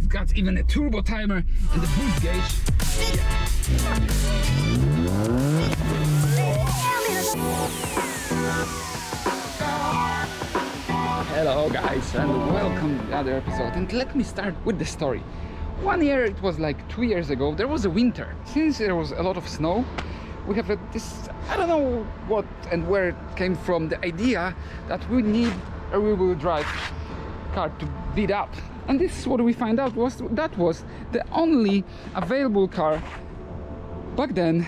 got even a turbo timer and a boost gauge. Hello guys, and welcome to the other episode. And let me start with the story. 1 year, it was like 2 years ago, there was a winter. Since there was a lot of snow, we have this, I don't know what and where it came from, the idea that we need a rear-wheel drive car to beat up. And this is what we find out was that was the only available car back then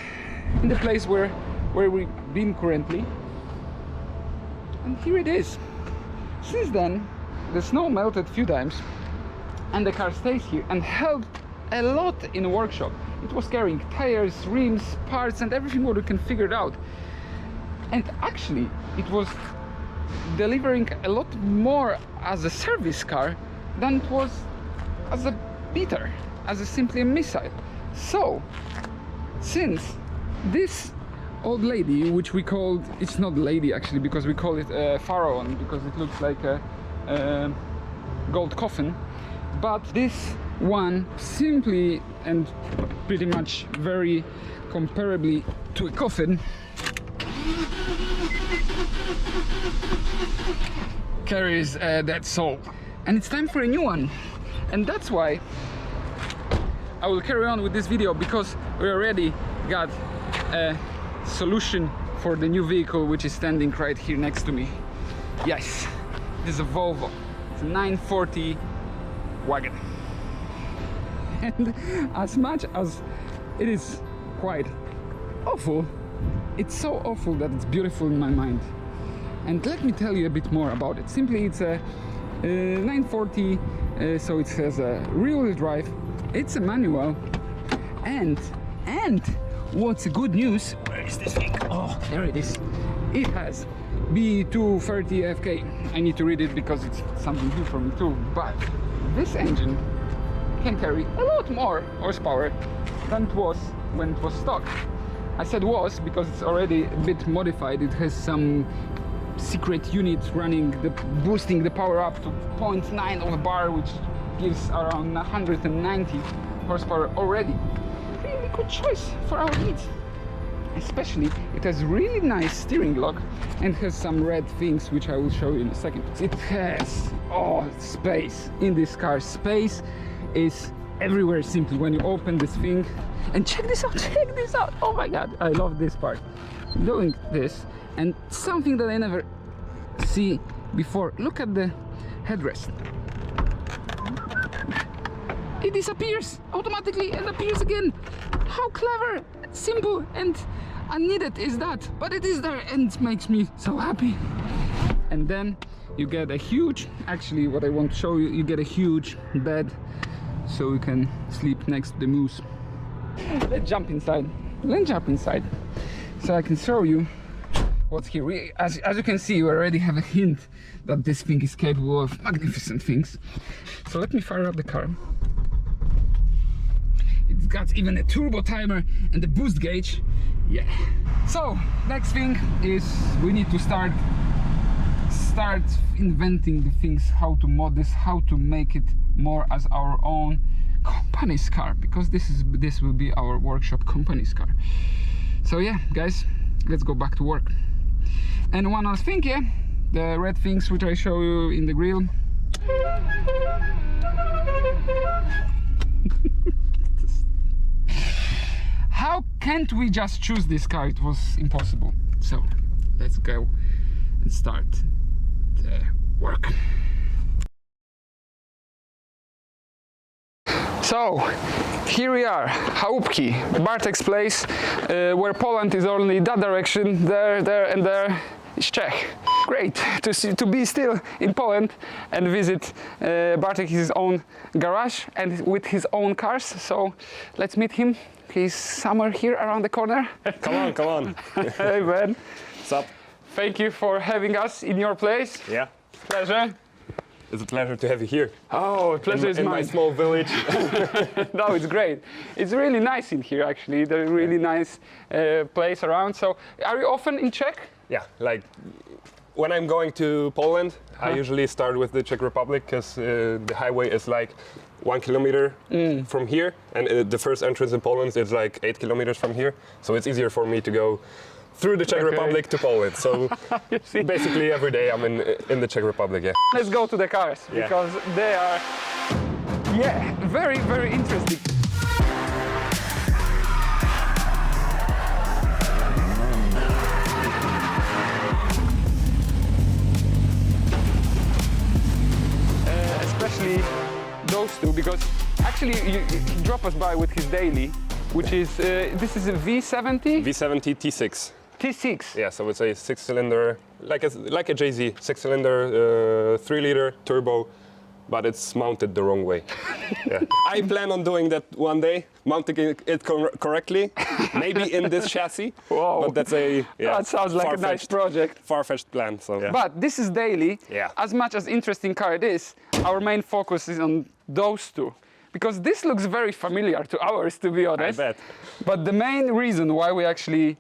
in the place where we've been currently. And here it is. Since then, the snow melted a few times and the car stays here and held a lot in the workshop. It was carrying tires, rims, parts and everything what we can figure it out. And actually, it was delivering a lot more as a service car than it was as a beater, as a simply a missile. So, since this old lady, which we called, it's not lady actually, because we call it a pharaoh because it looks like a gold coffin, but this one simply and pretty much very comparably to a coffin carries a dead soul, and it's time for a new one. And that's why I will carry on with this video, because we already got a solution for the new vehicle which is standing right here next to me. Yes, this is a Volvo. It's a 940 wagon. And as much as it is quite awful, it's so awful that it's beautiful in my mind. And let me tell you a bit more about it. Simply, it's a 940, so it has a rear-wheel drive, it's a manual, and what's the good news, where is this thing? Oh, there it is. It has B230 FK. I need to read it because it's something new for me too, but this engine can carry a lot more horsepower than it was when it was stock. I said was because it's already a bit modified. It has some secret unit running, boosting the power up to 0.9 of a bar, which gives around 190 horsepower already. Really good choice for our needs. Especially, it has really nice steering lock and has some red things which I will show you in a second. It has space in this car. Space is everywhere. Simply when you open this thing, and check this out, oh my god, I love this part. Doing this, and something that I never see before, look at the headrest. It disappears automatically and appears again. How clever, simple and unneeded is that? But it is there and it makes me so happy. And then you get a huge, actually what I want to show you, you get a huge bed so you can sleep next to the moose. Let's jump inside. So I can show you what's here. As you can see, we already have a hint that this thing is capable of magnificent things. So let me fire up the car. It's got even a turbo timer and a boost gauge. Yeah. So next thing is we need to start inventing the things, how to mod this, how to make it more as our own company's car, because this will be our workshop company's car. So yeah, guys, let's go back to work. And one other thing, yeah, the red things which I show you in the grill. How can't we just choose this car? It was impossible. So let's go and start the work. So here we are, Chałupki, Bartek's place, where Poland is only that direction, there and there is Czech. Great to be still in Poland and visit Bartek his own garage and with his own cars. So let's meet him. He's somewhere here around the corner. Come on. Hey man. What's up? Thank you for having us in your place. Yeah. Pleasure. It's a pleasure to have you here. Oh, pleasure is mine. In my small village. No, it's great. It's really nice in here, actually. There's a really nice place around. So, are you often in Czech? Yeah, like when I'm going to Poland, I usually start with the Czech Republic because the highway is like 1 kilometer from here, and the first entrance in Poland is like 8 kilometers from here. So it's easier for me to go through the Czech Republic to Poland. So basically every day I'm in the Czech Republic. Yeah. Let's go to the cars because they are, very, very interesting. Especially those two, because actually you drop us by with his daily, which is this is a V70? V70 T6. T6. Yeah, so it's a 6-cylinder, like a JZ, 6-cylinder, 3-liter turbo, but it's mounted the wrong way. Yeah. I plan on doing that one day, mounting it correctly, maybe in this chassis. Whoa. But that's a That sounds like a nice project. far-fetched plan. So. Yeah. But this is daily. Yeah. As much as interesting car it is, our main focus is on those two. Because this looks very familiar to ours, to be honest. I bet. But the main reason why we actually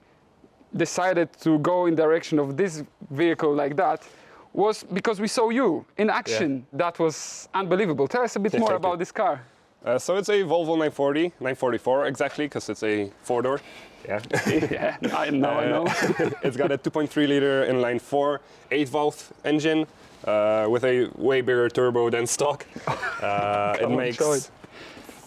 decided to go in direction of this vehicle like that was because we saw you in action. That was unbelievable. Tell us a bit more about this car. So it's a Volvo 940, 944 exactly, because it's a 4-door. Yeah. Yeah, I know. It's got a 2.3 liter inline 4, 8-valve engine with a way bigger turbo than stock. It makes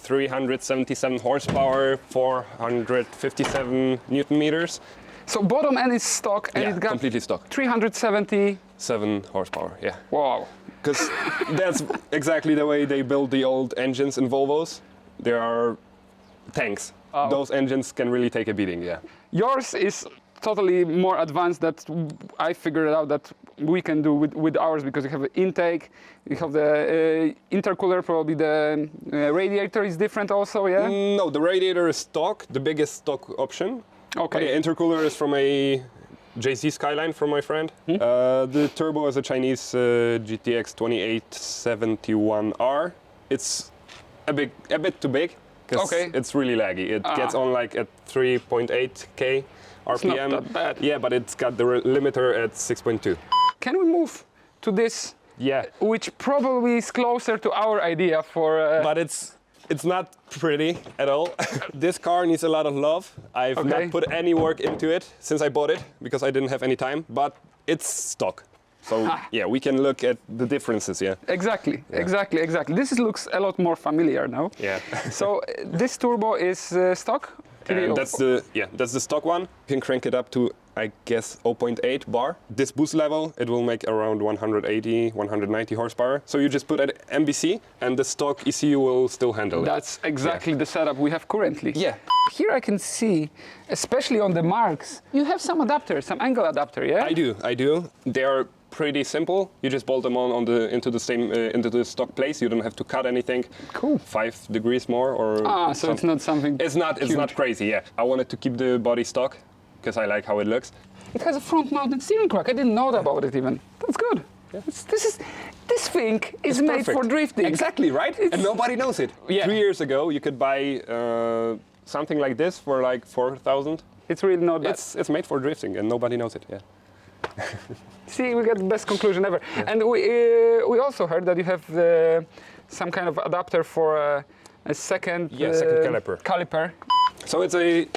377 horsepower, 457 Newton meters. So bottom end is stock and it got completely stock. 370. 7 horsepower, yeah. Wow. Because that's exactly the way they build the old engines in Volvos. They are tanks. Oh. Those engines can really take a beating, yeah. Yours is totally more advanced that I figured out that we can do with ours, because you have an intake, you have the intercooler, probably the radiator is different also, yeah? No, the radiator is stock, the biggest stock option. Okay. The intercooler is from a JC Skyline from my friend. The turbo is a Chinese GTX 2871R. It's a bit too big because it's really laggy. It gets on like at 3.8k RPM. It's not that bad. Yeah, but it's got the limiter at 6.2. Can we move to this? Yeah. Which probably is closer to our idea for... But it's not pretty at all. This car needs a lot of love. I've not put any work into it since I bought it because I didn't have any time, but it's stock. So yeah, we can look at the differences, yeah. Exactly. This looks a lot more familiar now. Yeah. So this turbo is stock? And that's the stock one. You can crank it up to, I guess, 0.8 bar. This boost level, it will make around 180, 190 horsepower. So you just put it at MBC and the stock ECU will still handle it. That's exactly the setup we have currently. Yeah. Here I can see, especially on the marks, you have some adapter, some angle adapter, yeah? I do. They are pretty simple. You just bolt them on into the stock place. You don't have to cut anything. Cool. 5 degrees more or so it's not something It's not crazy, yeah. I wanted to keep the body stock because I like how it looks. It has a front-mounted steering crack. I didn't know about it even. That's good. Yeah. This thing is made for drifting. Exactly, right? And nobody knows it. Yeah. 3 years ago, you could buy something like this for like 4,000. It's really not bad. It's made for drifting and nobody knows it, yeah. See, we got the best conclusion ever. Yeah. And we also heard that you have some kind of adapter for a second second caliper. So it's a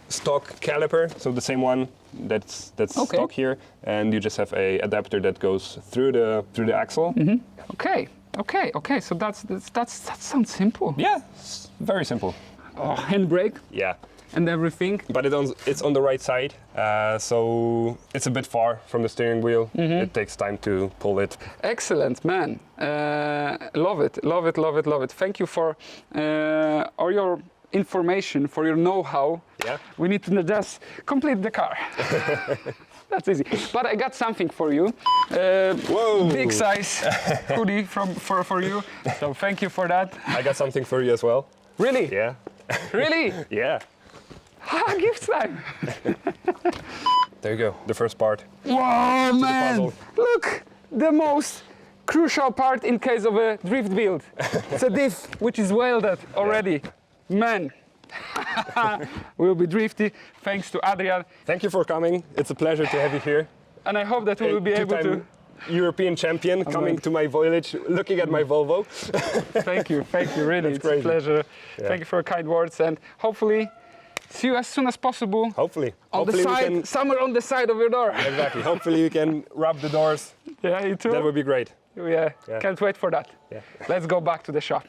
stock caliper, so the same one that's stock here, and you just have a adapter that goes through the axle. Mm-hmm. Okay. So that sounds simple. Yeah, it's very simple. Oh, handbrake. Yeah. And everything. But it's on the right side, so it's a bit far from the steering wheel. Mm-hmm. It takes time to pull it. Excellent, man. Love it. Thank you for all your information, for your know-how. Yeah. We need to just complete the car. That's easy. But I got something for you. Whoa! Big size hoodie for you. So thank you for that. I got something for you as well. Really? Yeah. Really? Yeah. Gift time! There you go, the first part. Whoa, man! Look, the most crucial part in case of a drift build. It's a diff which is welded already. Yeah. Man, we'll be drifty thanks to Adrian. Thank you for coming. It's a pleasure to have you here. And I hope that we will be able to... European champion coming to my village, looking at my Volvo. Thank you, really. It's a pleasure. Yeah. Thank you for your kind words, and hopefully see you as soon as possible. Hopefully. On the side, somewhere on the side of your door. Exactly. Hopefully you can rub the doors. Yeah, you too. That would be great. Yeah. Can't wait for that. Yeah. Let's go back to the shop.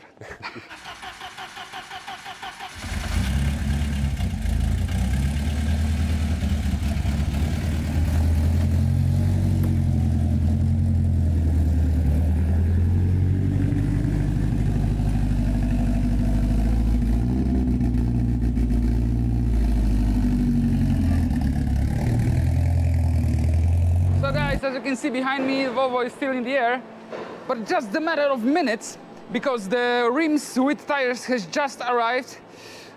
So guys, as you can see behind me, Volvo is still in the air, but just a matter of minutes, because the rims with tires has just arrived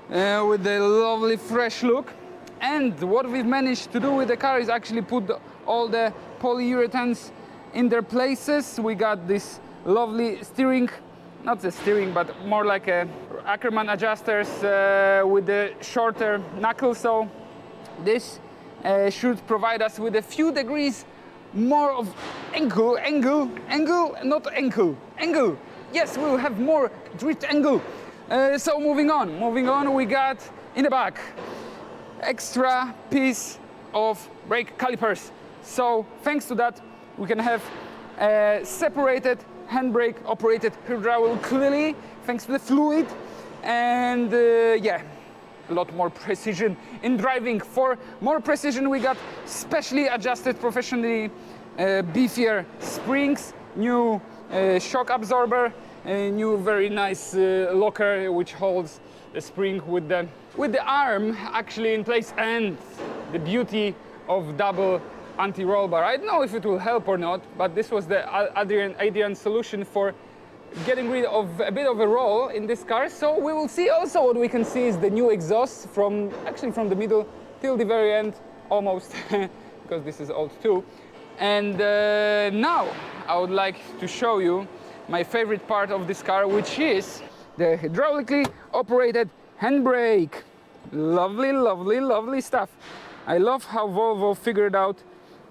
with a lovely fresh look. And what we've managed to do with the car is actually put all the polyurethanes in their places. We got this lovely steering, not the steering, but more like a Ackerman adjusters with the shorter knuckle. So this should provide us with a few degrees more of angle. Yes, we'll have more drift angle. So moving on, we got in the back extra piece of brake calipers. So thanks to that, we can have separated handbrake operated hydraulically, thanks to the fluid, and yeah, a lot more precision in driving. For more precision, we got specially adjusted, professionally beefier springs, new shock absorber, a new very nice locker which holds the spring with the arm actually in place, and the beauty of double anti-roll bar. I don't know if it will help or not, but this was the Adrian solution for getting rid of a bit of a roll in this car. So we will see. Also what we can see is the new exhaust from the middle till the very end almost because this is old too. And now I would like to show you my favorite part of this car, which is the hydraulically operated handbrake. Lovely, lovely, lovely stuff. I love how Volvo figured out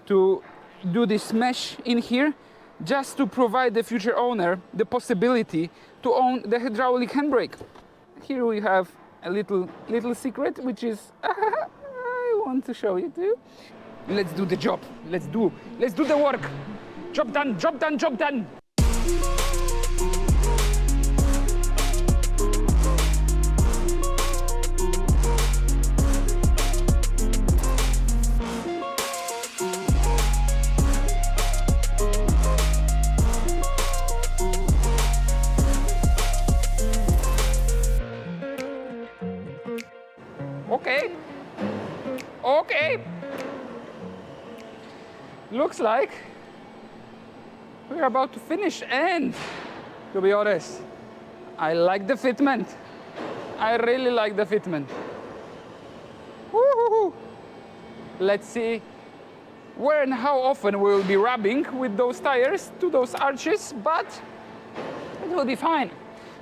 to do this mesh in here, just to provide the future owner the possibility to own the hydraulic handbrake. Here we have a little secret, which is I want to show you too. Let's do the job. Let's do the work. Job done, job done, job done. Okay. Looks like we're about to finish, and to be honest, I like the fitment. I really like the fitment. Woo-hoo-hoo. Let's see where and how often we will be rubbing with those tires to those arches, but it will be fine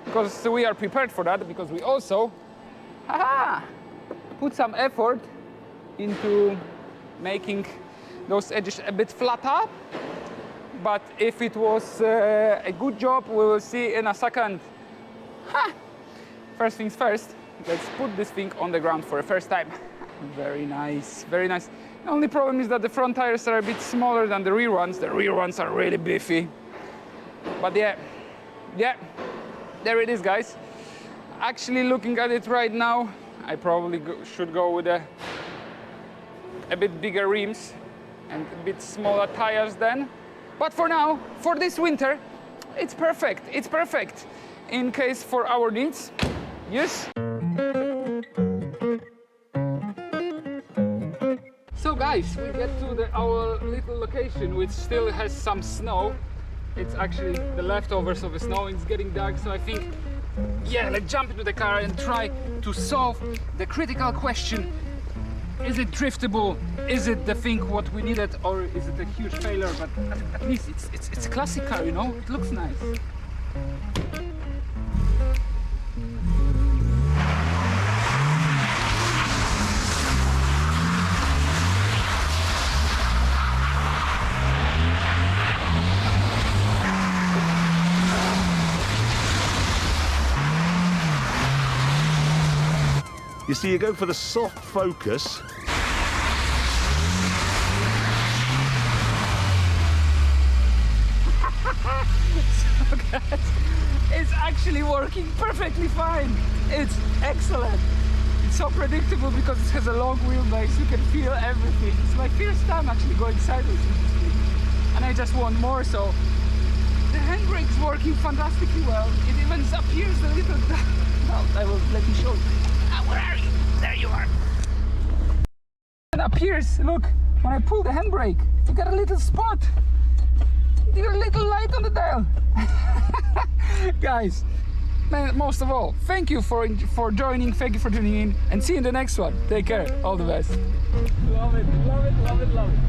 because we are prepared for that, because we also put some effort into making those edges a bit flatter. But if it was a good job, we will see in a second. First things first, let's put this thing on the ground for the first time. Very nice, very nice. The only problem is that the front tires are a bit smaller than the rear ones. The rear ones are really beefy. But yeah, there it is, guys. Actually, looking at it right now, I probably should go with a bit bigger rims and a bit smaller tires then. But for now, for this winter, it's perfect. It's perfect in case for our needs. Yes. So guys, we get to our little location, which still has some snow. It's actually the leftovers of the snow. It's getting dark, so I think, yeah, let's jump into the car and try to solve the critical question. Is it driftable? Is it the thing what we needed, or is it a huge failure? But at least it's a classic car, you know? It looks nice. You see, you go for the soft focus. So guys, it's actually working perfectly fine. It's excellent. It's so predictable because it has a long wheelbase. You can feel everything. It's my first time actually going sideways with this thing, and I just want more. So the handbrake is working fantastically well. It even appears a little. Well, I will let me show you. Where are you? There you are. It appears. Look, when I pull the handbrake, you got a little spot. You got a little light on the dial. Guys, man, most of all, thank you for joining, thank you for tuning in, and see you in the next one. Take care, all the best. Love it, love it, love it, love it.